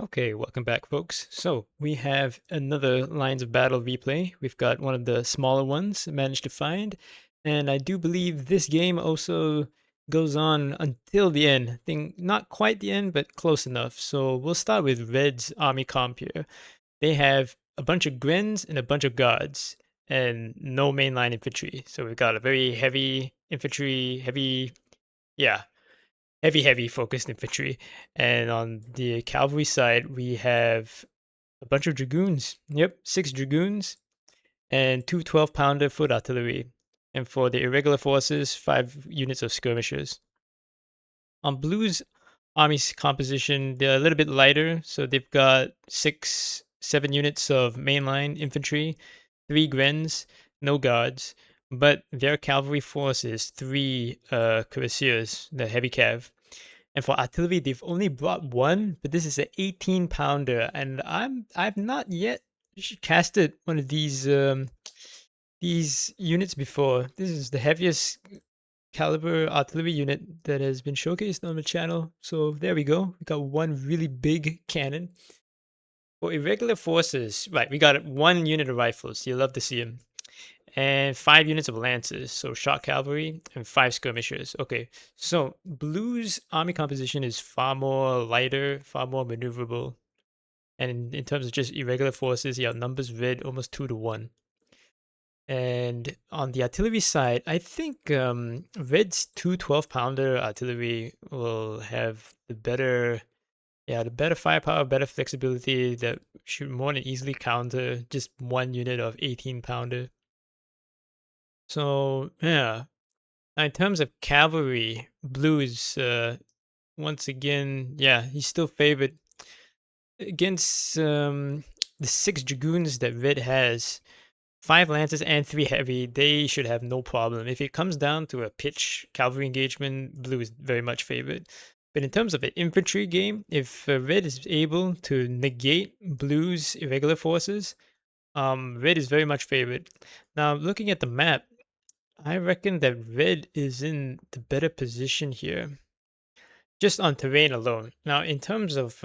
Okay, welcome back, folks. So we have another Lines of Battle replay. We've got one of the smaller ones managed to find, and I do believe this game also goes on until the end. I think not quite the end, but close enough. So we'll start with Red's army comp here. They have a bunch of Grins and a bunch of Guards, and no mainline infantry. So we've got a very heavy infantry, yeah, heavy focused infantry. And on the cavalry side, we have a bunch of dragoons. Yep, 6 dragoons and two 12-pounder foot artillery. And for the irregular forces, 5 units of skirmishers. On blue's army's composition, they're a little bit lighter, so they've got 7 units of mainline infantry, 3 Grens, no guards, but their cavalry force is 3 cuirassiers, the heavy cav. And for artillery, they've only brought one, but this is an 18-pounder, and I've not yet casted one of these units before. This is the heaviest caliber artillery unit that has been showcased on the channel. So there we go. We got one really big cannon. For irregular forces, right, we got 1 unit of rifles. You love to see them. And 5 units of lancers, so shot cavalry, and 5 skirmishers. Okay, so blue's army composition is far more lighter, far more maneuverable. And in terms of just irregular forces, he outnumbers red almost 2 to 1. And on the artillery side, I think Red's two 12-pounder artillery will have the better firepower, better flexibility that should more than easily counter just 1 unit of 18-pounder. So yeah, now in terms of cavalry, blue is once again, yeah, he's still favored against the 6 dragoons that red has. 5 lancers and 3 heavy, they should have no problem. If it comes down to a pitch cavalry engagement, blue is very much favored. But in terms of an infantry game, if red is able to negate blue's irregular forces, red is very much favored. Now, looking at the map, I reckon that red is in the better position here, just on terrain alone. Now, in terms of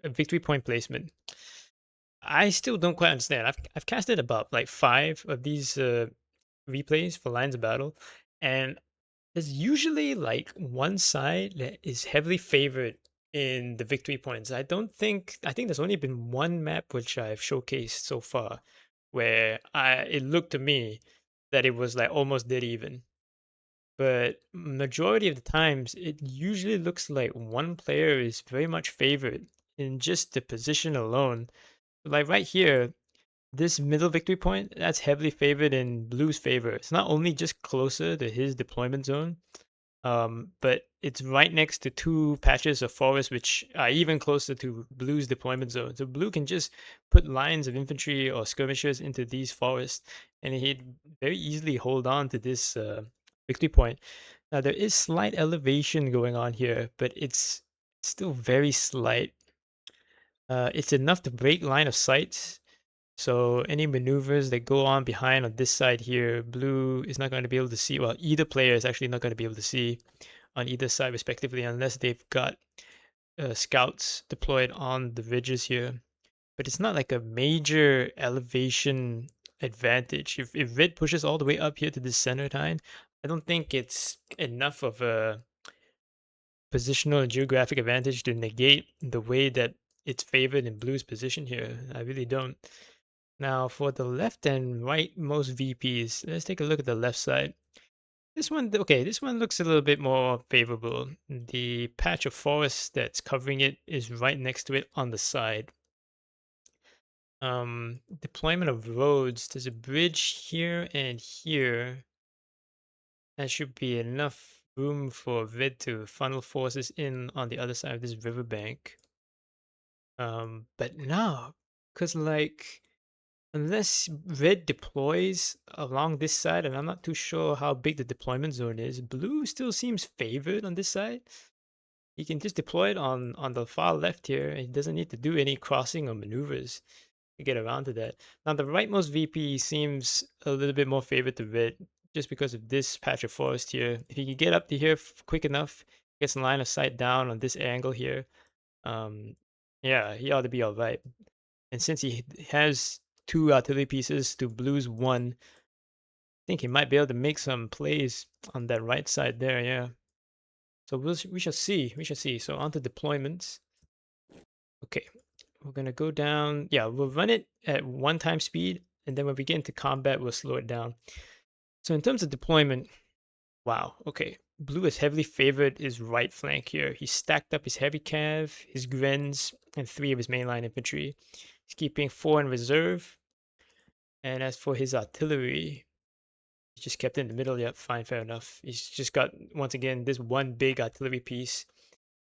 victory point placement, I still don't quite understand. I've casted about like 5 of these replays for Lines of Battle, and there's usually like one side that is heavily favored in the victory points. I think there's only been one map which I've showcased so far where it looked to me that it was like almost dead even. But majority of the times it usually looks like one player is very much favored in just the position alone. Like right here, this middle victory point, that's heavily favored in blue's favor. It's not only just closer to his deployment zone, but it's right next to 2 patches of forest which are even closer to blue's deployment zone. So blue can just put lines of infantry or skirmishers into these forests, and he'd very easily hold on to this victory point. Now there is slight elevation going on here, but it's still very slight. It's enough to break line of sight, so any maneuvers that go on behind on this side here, blue is not going to be able to see. Well, either player is actually not going to be able to see on either side respectively unless they've got scouts deployed on the ridges here. But it's not like a major elevation advantage. If red pushes all the way up here to the center line, I don't think it's enough of a positional and geographic advantage to negate the way that it's favored in blue's position here. I really don't. Now, for the left and right most VPs, let's take a look at the left side. This one, okay, this one looks a little bit more favorable. The patch of forest that's covering it is right next to it on the side. Deployment of roads. There's a bridge here and here. That should be enough room for red to funnel forces in on the other side of this riverbank. But no, because like unless red deploys along this side, and I'm not too sure how big the deployment zone is, blue still seems favored on this side. He can just deploy it on the far left here, and he doesn't need to do any crossing or maneuvers to get around to that. Now the rightmost VP seems a little bit more favored to red just because of this patch of forest here. If he can get up to here quick enough, gets line of sight down on this angle here, um, Yeah, he ought to be all right. And since he has two artillery pieces to blue's one, I think he might be able to make some plays on that right side there. Yeah. So we shall see. We shall see. So on to deployments. Okay, we're gonna go down. Yeah, we'll run it at 1 time speed, and then when we get into combat, we'll slow it down. So in terms of deployment, wow. Okay, blue is heavily favored his right flank here. He stacked up his heavy cav, his grens, and 3 of his mainline infantry. He's keeping 4 in reserve. And as for his artillery, he just kept it in the middle. Yep, fine, fair enough. He's just got, once again, this one big artillery piece.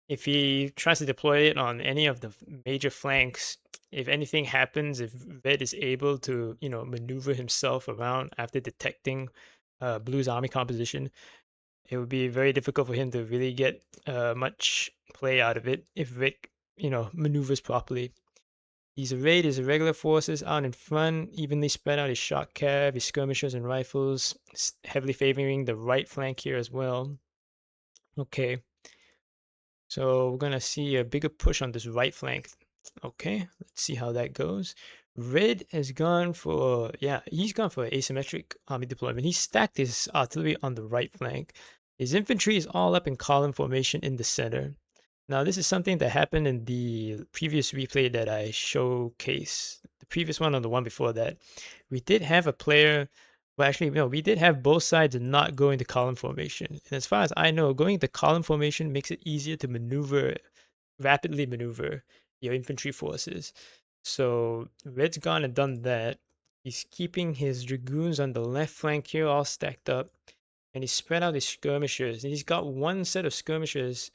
If he tries to deploy it on any of the major flanks, if anything happens, if red is able to, maneuver himself around after detecting blue's army composition, it would be very difficult for him to really get much play out of it if red, maneuvers properly. He's arrayed his irregular forces out in front, evenly spread out his shot cav, his skirmishers and rifles, heavily favoring the right flank here as well. Okay, so we're gonna see a bigger push on this right flank. Okay, let's see how that goes. Red has gone for, yeah, he's gone for asymmetric army deployment. He stacked his artillery on the right flank. His infantry is all up in column formation in the center. Now, this is something that happened in the previous replay that I showcased. The previous one or the one before that. We did have a player, well, actually, no, we did have both sides not go into column formation. And as far as I know, going into column formation makes it easier to rapidly maneuver your infantry forces. So Red's gone and done that. He's keeping his dragoons on the left flank here all stacked up. And he's spread out his skirmishers. And he's got one set of skirmishers,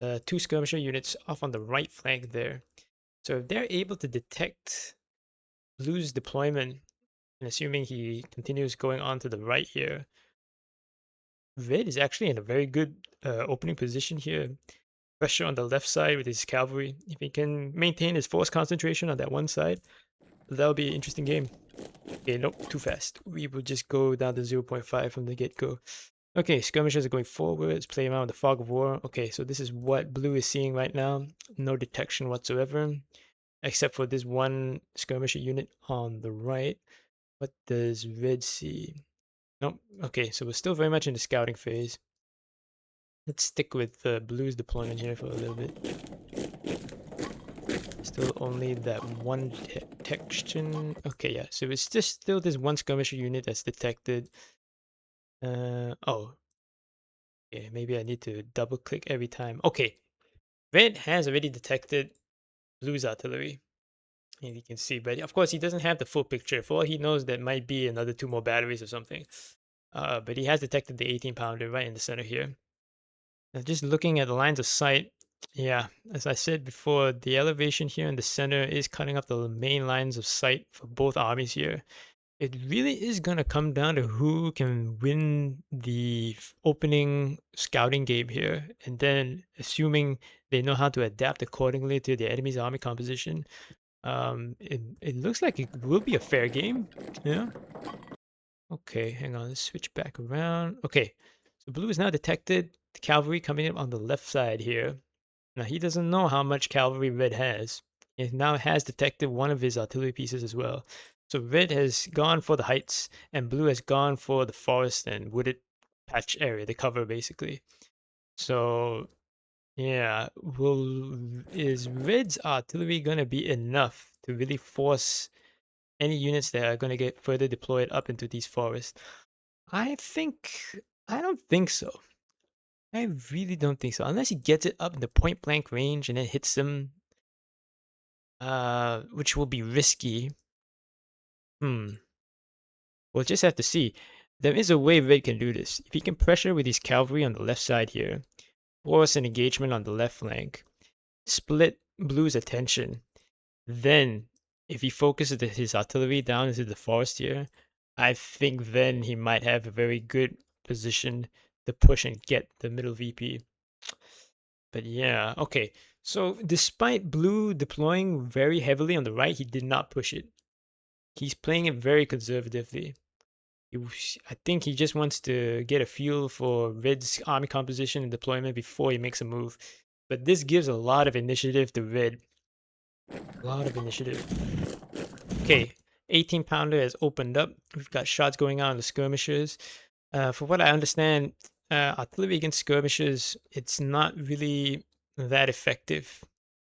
2 skirmisher units off on the right flank there. So if they're able to detect Blue's deployment, and assuming he continues going on to the right here, Red is actually in a very good opening position here. Pressure on the left side with his cavalry. If he can maintain his force concentration on that one side, that'll be an interesting game. Okay, nope, too fast. We will just go down to 0.5 from the get-go. Okay, skirmishers are going forwards, play around with the fog of war. Okay, so this is what blue is seeing right now. No detection whatsoever, except for this one skirmisher unit on the right. What does red see? Nope. Okay, so we're still very much in the scouting phase. Let's stick with blue's deployment here for a little bit. Still only that one detection. Okay, yeah, so it's just still this one skirmisher unit that's detected. Oh, okay, maybe I need to double click every time. Okay, red has already detected blue's artillery. And you can see, but of course he doesn't have the full picture. For all he knows, there might be another 2 more batteries or something. But he has detected the 18-pounder right in the center here. Now, just looking at the lines of sight, yeah, as I said before, the elevation here in the center is cutting up the main lines of sight for both armies here. It really is going to come down to who can win the opening scouting game here. And then, assuming they know how to adapt accordingly to the enemy's army composition, it looks like it will be a fair game. Yeah. Okay, hang on. Let's switch back around. Okay, so blue is now detected the cavalry coming in on the left side here. Now he doesn't know how much cavalry red has. It now has detected one of his artillery pieces as well. So red has gone for the heights, and blue has gone for the forest and wooded patch area, the cover basically. So yeah, is red's artillery gonna be enough to really force any units that are going to get further deployed up into these forests? I think I don't think so. I really don't think so. Unless he gets it up in the point blank range and then hits them, which will be risky. Hmm. We'll just have to see. There is a way Red can do this. If he can pressure with his cavalry on the left side here, force an engagement on the left flank, split Blue's attention, then, if he focuses his artillery down into the forest here, I think then he might have a very good position to push and get the middle VP. But yeah, okay. So despite blue deploying very heavily on the right, he did not push it. He's playing it very conservatively. I think he just wants to get a feel for red's army composition and deployment before he makes a move. But this gives a lot of initiative to red. A lot of initiative. Okay, 18 pounder has opened up. We've got shots going on in the skirmishers. For what I understand, artillery against skirmishers, it's not really that effective.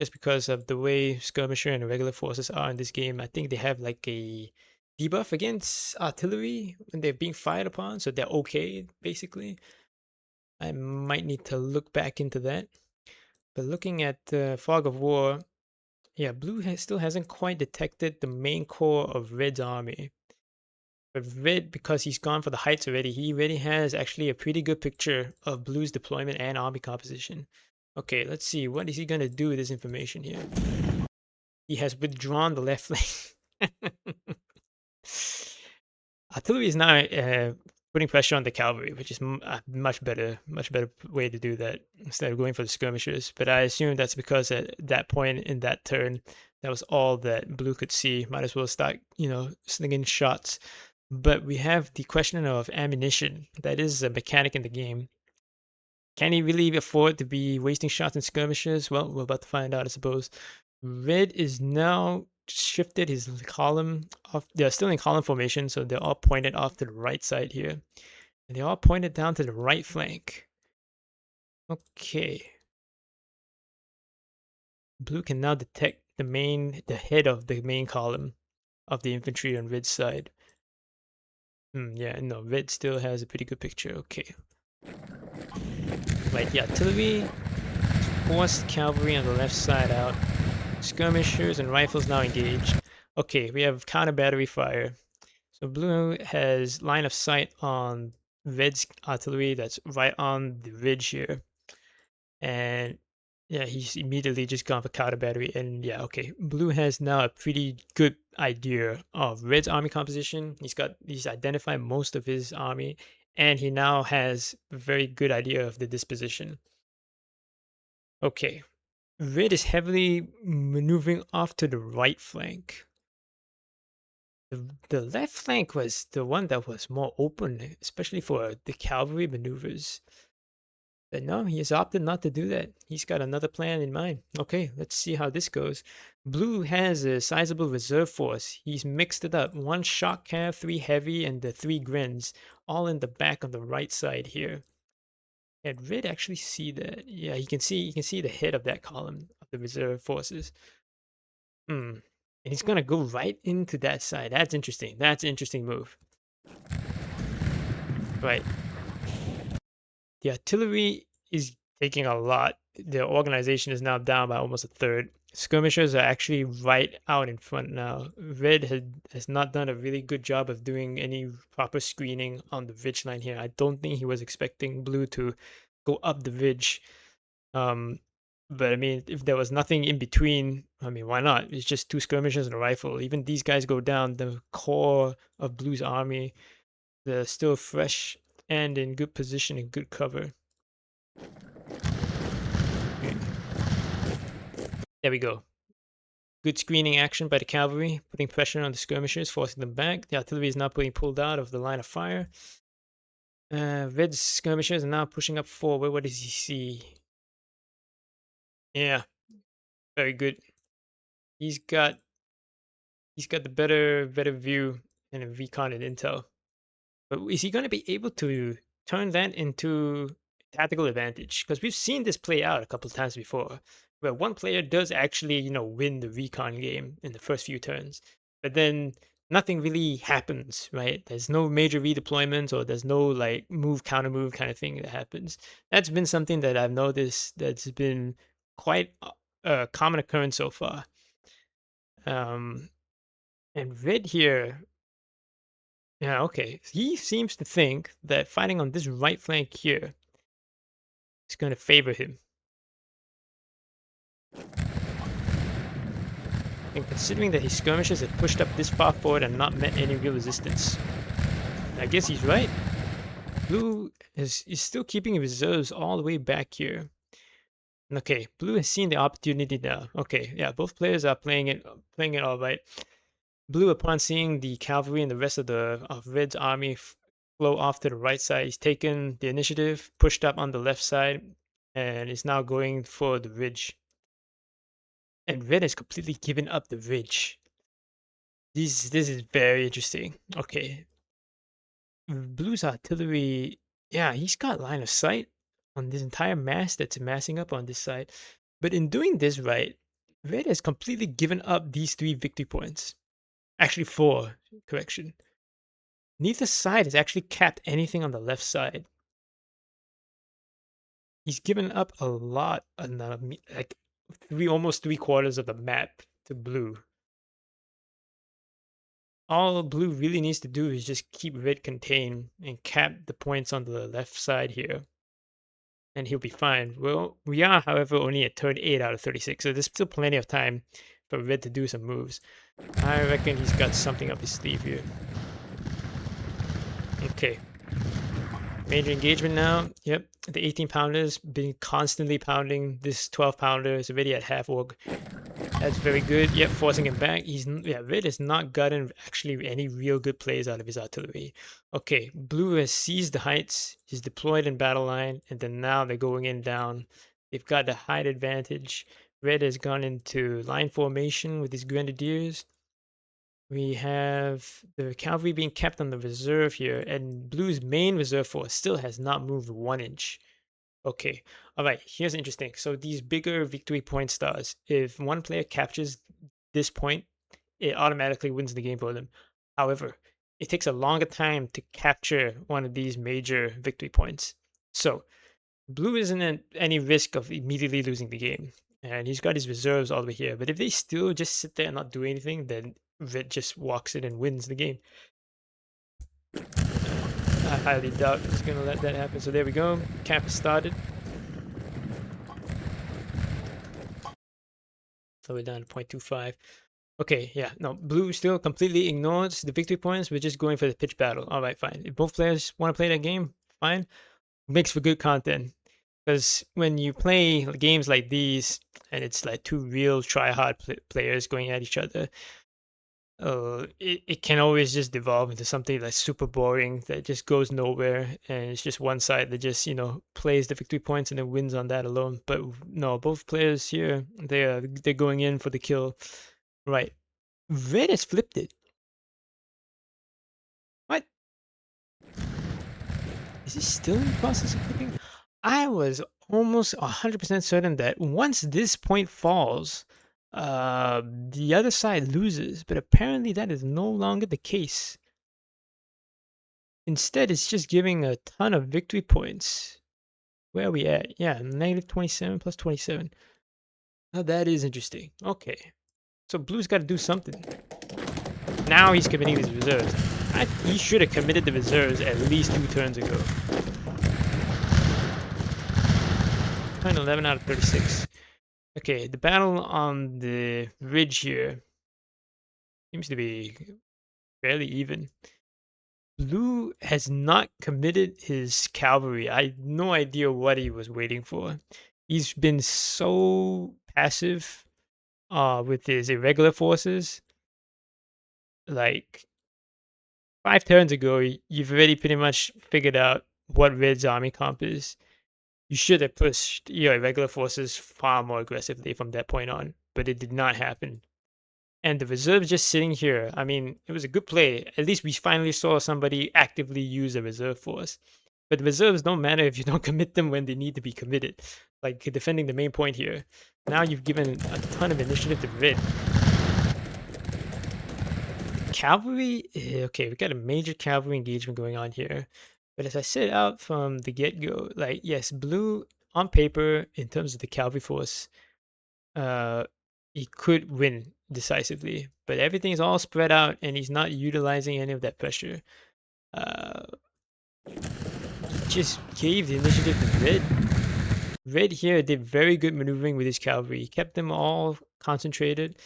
Just because of the way skirmisher and regular forces are in this game, I think they have like a debuff against artillery when they're being fired upon, so they're okay basically. I might need to look back into that. But looking at Fog of War, yeah, still hasn't quite detected the main core of Red's army. But Red, because he's gone for the heights already, he already has actually a pretty good picture of Blue's deployment and army composition. Okay, let's see. What is he going to do with this information here? He has withdrawn the left flank. Artillery is now putting pressure on the cavalry, which is a much better way to do that instead of going for the skirmishers. But I assume that's because at that point in that turn, that was all that Blue could see. Might as well start, slinging shots. But we have the question of ammunition. That is a mechanic in the game. Can he really afford to be wasting shots in skirmishes? Well, we're about to find out, I suppose. Red is now shifted his column off. They're still in column formation, so they're all pointed off to the right side here. And they're all pointed down to the right flank. Okay. Blue can now detect the head of the main column of the infantry on Red's side. Yeah, no, Red still has a pretty good picture. Okay. Right, the artillery forced cavalry on the left side out. Skirmishers and rifles now engaged. Okay, we have counter battery fire. So blue has line of sight on red's artillery that's right on the ridge here. And yeah, he's immediately just gone for counter battery. And yeah, okay. Blue has now a pretty good idea of red's army composition. He's identified most of his army, and he now has a very good idea of the disposition. Okay. Red is heavily maneuvering off to the right flank. The left flank was the one that was more open, especially for the cavalry maneuvers. But no, he has opted not to do that. He's got another plan in mind. Okay, let's see how this goes. Blue has a sizable reserve force. He's mixed it up. One shock cav, three heavy, and the three grins, all in the back on the right side here. And Red actually see that. Yeah, you can see the head of that column of the reserve forces. Hmm. And he's gonna go right into that side. That's interesting. That's an interesting move. Right. The artillery is taking a lot. The organization is now down by almost a third. Skirmishers are actually right out in front now. Red has not done a really good job of doing any proper screening on the ridge line here. I don't think he was expecting blue to go up the ridge. Um, but I mean, if there was nothing in between, I mean, why not? It's just two skirmishers and a rifle. Even these guys go down. The core of Blue's army, they're still fresh and in good position and good cover. Okay. There we go. Good screening action by the cavalry, putting pressure on the skirmishers, forcing them back. The artillery is now being pulled out of the line of fire. Red skirmishers are now pushing up forward. What does he see? Yeah, very good. He's got the better view and a recon and intel. But is he going to be able to turn that into tactical advantage? Because we've seen this play out a couple of times before, where one player does actually, win the recon game in the first few turns, but then nothing really happens, right? There's no major redeployments or there's no like move counter move kind of thing that happens. That's been something that I've noticed that's been quite a common occurrence so far. Um, and Red here, yeah, okay. He seems to think that fighting on this right flank here is going to favor him. And considering that his skirmishers had pushed up this far forward and not met any real resistance, I guess he's right. Blue is still keeping reserves all the way back here. Okay, Blue has seen the opportunity now. Okay, yeah, both players are playing it all right. Blue, upon seeing the cavalry and the rest of Red's army flow off to the right side, he's taken the initiative, pushed up on the left side, and is now going for the ridge. And red has completely given up the ridge. This is very interesting. Okay, blue's artillery. Yeah, he's got line of sight on this entire mass that's massing up on this side. But in doing this right, red has completely given up these 3 victory points. Actually, 4. Correction. Neither side has actually capped anything on the left side. He's given up a lot, like almost 3 quarters of the map to blue. All blue really needs to do is just keep red contained and cap the points on the left side here, and he'll be fine. Well, we are, however, only at turn 8 out of 36, so there's still plenty of time for red to do some moves. I reckon he's got something up his sleeve here. Okay. Major engagement now. Yep. The 18-pounder's been constantly pounding. This 12-pounder is already at half org. That's very good. Yep, forcing him back. Red has not gotten actually any real good plays out of his artillery. Okay, blue has seized the heights. He's deployed in battle line, and then now they're going in down. They've got the height advantage. Red has gone into line formation with his grenadiers. We have the cavalry being kept on the reserve here, and blue's main reserve force still has not moved 1 inch. Okay. All right. Here's interesting. So these bigger victory point stars, if one player captures this point, it automatically wins the game for them. However, it takes a longer time to capture one of these major victory points. So blue isn't at any risk of immediately losing the game. And he's got his reserves all the way here. But if they still just sit there and not do anything, then red just walks in and wins the game. I highly doubt he's going to let that happen. So there we go. Cap is started. So we're down to 0.25. Okay, yeah, no, blue still completely ignores the victory points. We're just going for the pitch battle. All right, fine. If both players want to play that game, fine. Makes for good content. Because when you play games like these, and it's like 2 real try-hard players going at each other, it can always just devolve into something like super boring that just goes nowhere, and it's just one side that just plays the victory points and then wins on that alone. But no, both players here they're going in for the kill. Right, red has flipped it. What is he still in the process of flipping? I was almost 100% certain that once this point falls, the other side loses, but apparently that is no longer the case. Instead, it's just giving a ton of victory points. Where are we at? Yeah, negative 27 plus 27. Now that is interesting. Okay. So blue's got to do something. Now he's committing his reserves. He should have committed the reserves at least 2 turns ago. Turn 11 out of 36. Okay, the battle on the ridge here seems to be fairly even. Blue has not committed his cavalry. I have no idea what he was waiting for. He's been so passive with his irregular forces. Like 5 turns ago, you've already pretty much figured out what Red's army comp is. You should have pushed your irregular forces far more aggressively from that point on, but it did not happen. And the reserves just sitting here. I mean, it was a good play. At least we finally saw somebody actively use a reserve force. But the reserves don't matter if you don't commit them when they need to be committed. Like defending the main point here. Now you've given a ton of initiative to red. Cavalry, okay, we got a major cavalry engagement going on here. But as I said out from the get-go, like yes, blue on paper in terms of the cavalry force, he could win decisively, but everything is all spread out and he's not utilizing any of that pressure. Uh, he just gave the initiative to red. Red here did very good maneuvering with his cavalry. He kept them all concentrated.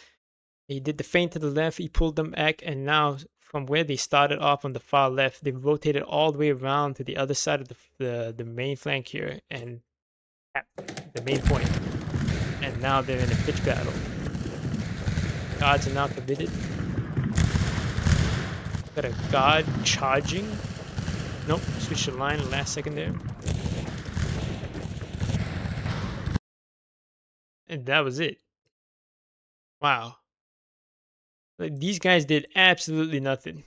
He did the feint to the left, he pulled them back, and now from where they started off on the far left, they rotated all the way around to the other side of the main flank here and tapped the main point. And now they're in a pitch battle. Guards are now committed. Got a guard charging. Nope, switch the line last second there. And that was it. Wow. Like, these guys did absolutely nothing.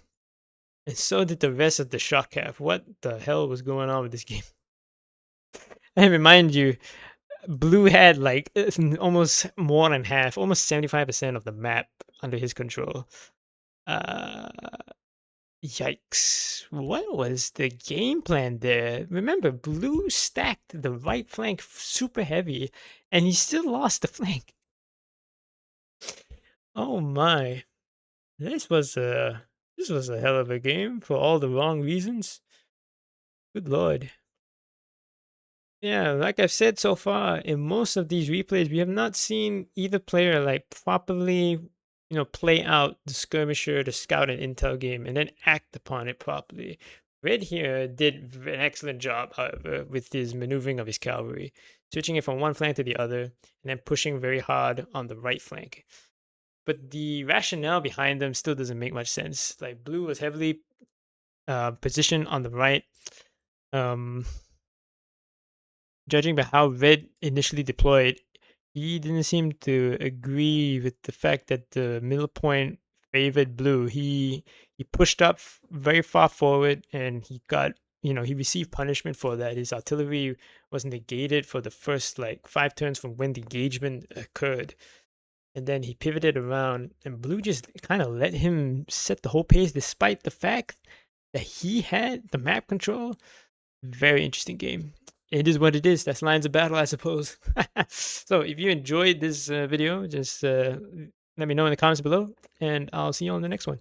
And so did the rest of the shot calf. What the hell was going on with this game? And remind you, Blue had like almost more than half, almost 75% of the map under his control. Uh, Yikes. What was the game plan there? Remember, Blue stacked the right flank super heavy, and he still lost the flank. Oh my. This was a hell of a game for all the wrong reasons. Good lord. Yeah, like I've said so far, in most of these replays, we have not seen either player like properly, play out the skirmisher, the scout and intel game, and then act upon it properly. Red here did an excellent job, however, with his maneuvering of his cavalry, switching it from one flank to the other, and then pushing very hard on the right flank. But the rationale behind them still doesn't make much sense. Like Blue was heavily positioned on the right. Um, Judging by how Red initially deployed, he didn't seem to agree with the fact that the middle point favored Blue. He pushed up very far forward, and he received punishment for that. His artillery was negated for the first like 5 turns from when the engagement occurred. And then he pivoted around, and Blue just kind of let him set the whole pace despite the fact that he had the map control. Very interesting game. It is what it is. That's lines of battle, I suppose. So if you enjoyed this video, just let me know in the comments below, and I'll see you on the next one.